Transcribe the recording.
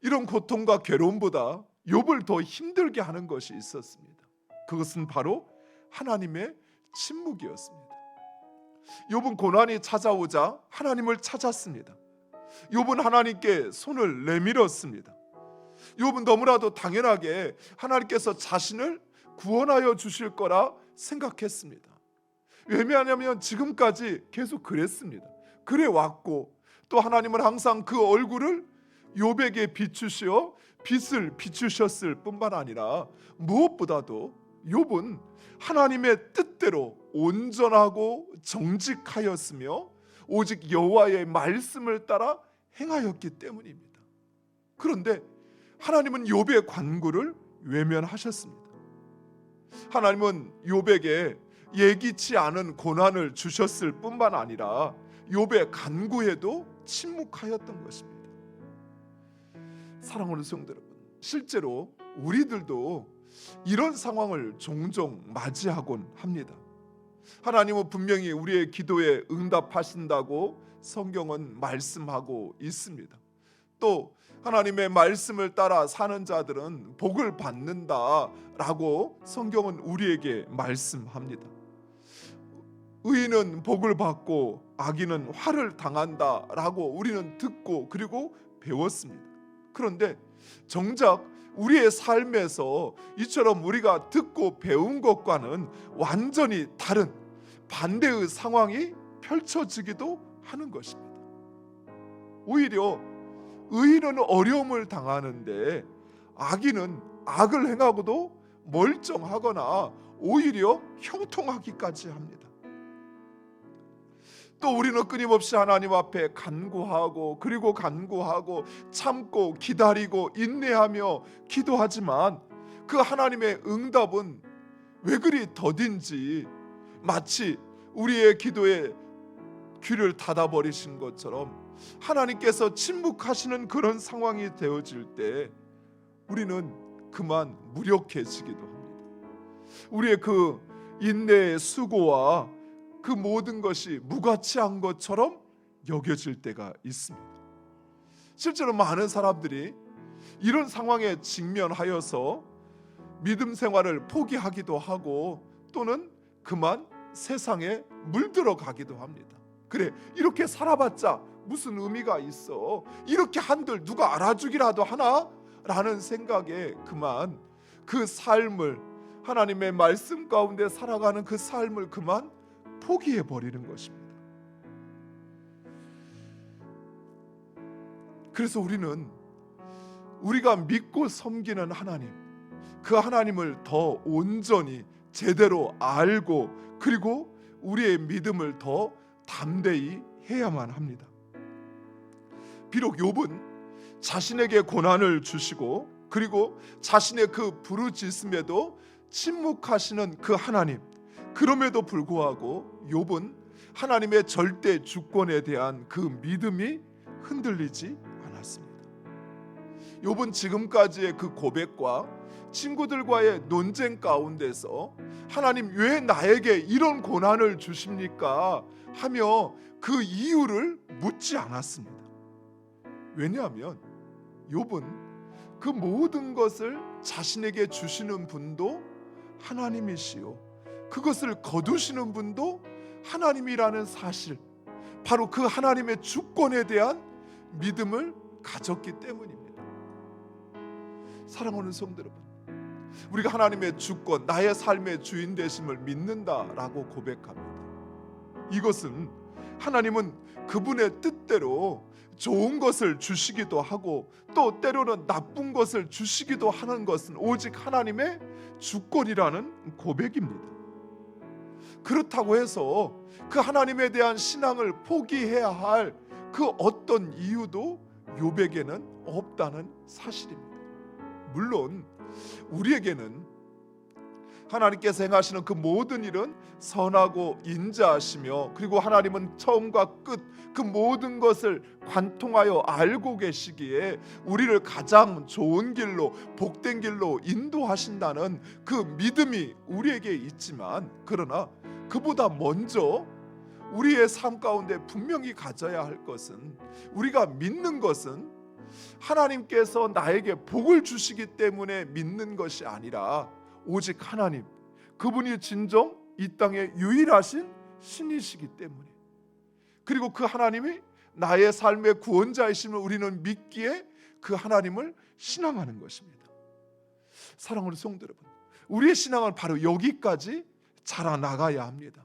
이런 고통과 괴로움보다 욥을 더 힘들게 하는 것이 있었습니다. 그것은 바로 하나님의 침묵이었습니다. 욥은 고난이 찾아오자 하나님을 찾았습니다. 욥은 하나님께 손을 내밀었습니다. 욥은 너무나도 당연하게 하나님께서 자신을 구원하여 주실 거라 생각했습니다. 왜냐하면 지금까지 계속 그랬습니다. 그래 왔고 또 하나님은 항상 그 얼굴을 욥에게 비추시어 빛을 비추셨을 뿐만 아니라 무엇보다도 욥은 하나님의 뜻대로 온전하고 정직하였으며 오직 여호와의 말씀을 따라 행하였기 때문입니다. 그런데 하나님은 욥의 간구를 외면하셨습니다. 하나님은 욥에게 예기치 않은 고난을 주셨을 뿐만 아니라 욥의 간구에도 침묵하였던 것입니다. 사랑하는 성도 여러분, 실제로 우리들도 이런 상황을 종종 맞이하곤 합니다. 하나님은 분명히 우리의 기도에 응답하신다고 성경은 말씀하고 있습니다. 또 하나님의 말씀을 따라 사는 자들은 복을 받는다라고 성경은 우리에게 말씀합니다. 의인은 복을 받고 악인은 화를 당한다라고 우리는 듣고 그리고 배웠습니다. 그런데 정작 우리의 삶에서 이처럼 우리가 듣고 배운 것과는 완전히 다른 반대의 상황이 펼쳐지기도 하는 것입니다. 오히려 의인은 어려움을 당하는데 악인은 악을 행하고도 멀쩡하거나 오히려 형통하기까지 합니다. 또 우리는 끊임없이 하나님 앞에 간구하고 그리고 간구하고 참고 기다리고 인내하며 기도하지만 그 하나님의 응답은 왜 그리 더딘지 마치 우리의 기도에 귀를 닫아버리신 것처럼 하나님께서 침묵하시는 그런 상황이 되어질 때 우리는 그만 무력해지기도 합니다. 우리의 그 인내의 수고와 그 모든 것이 무가치한 것처럼 여겨질 때가 있습니다. 실제로 많은 사람들이 이런 상황에 직면하여서 믿음 생활을 포기하기도 하고 또는 그만 세상에 물들어가기도 합니다. 그래, 이렇게 살아봤자 무슨 의미가 있어? 이렇게 한들 누가 알아주기라도 하나? 라는 생각에 그만 그 삶을, 하나님의 말씀 가운데 살아가는 그 삶을 그만 포기해버리는 것입니다. 그래서 우리는 우리가 믿고 섬기는 하나님, 그 하나님을 더 온전히 제대로 알고 그리고 우리의 믿음을 더 담대히 해야만 합니다. 비록 욥은 자신에게 고난을 주시고 그리고 자신의 그 부르짖음에도 침묵하시는 그 하나님, 그럼에도 불구하고 욥은 하나님의 절대 주권에 대한 그 믿음이 흔들리지 않았습니다. 욥은 지금까지의 그 고백과 친구들과의 논쟁 가운데서 하나님 왜 나에게 이런 고난을 주십니까? 하며 그 이유를 묻지 않았습니다. 왜냐하면 욥은 그 모든 것을 자신에게 주시는 분도 하나님이시요 그것을 거두시는 분도 하나님이라는 사실, 바로 그 하나님의 주권에 대한 믿음을 가졌기 때문입니다. 사랑하는 성도 여러분, 우리가 하나님의 주권, 나의 삶의 주인 되심을 믿는다라고 고백합니다. 이것은 하나님은 그분의 뜻대로 좋은 것을 주시기도 하고 또 때로는 나쁜 것을 주시기도 하는 것은 오직 하나님의 주권이라는 고백입니다. 그렇다고 해서 그 하나님에 대한 신앙을 포기해야 할 그 어떤 이유도 욥에게는 없다는 사실입니다. 물론 우리에게는 하나님께서 행하시는 그 모든 일은 선하고 인자하시며 그리고 하나님은 처음과 끝 그 모든 것을 관통하여 알고 계시기에 우리를 가장 좋은 길로, 복된 길로 인도하신다는 그 믿음이 우리에게 있지만, 그러나 그보다 먼저 우리의 삶 가운데 분명히 가져야 할 것은, 우리가 믿는 것은 하나님께서 나에게 복을 주시기 때문에 믿는 것이 아니라 오직 하나님, 그분이 진정 이 땅에 유일하신 신이시기 때문에, 그리고 그 하나님이 나의 삶의 구원자이심을 우리는 믿기에 그 하나님을 신앙하는 것입니다. 사랑하는 성도 여러분, 우리의 신앙은 바로 여기까지 자라나가야 합니다.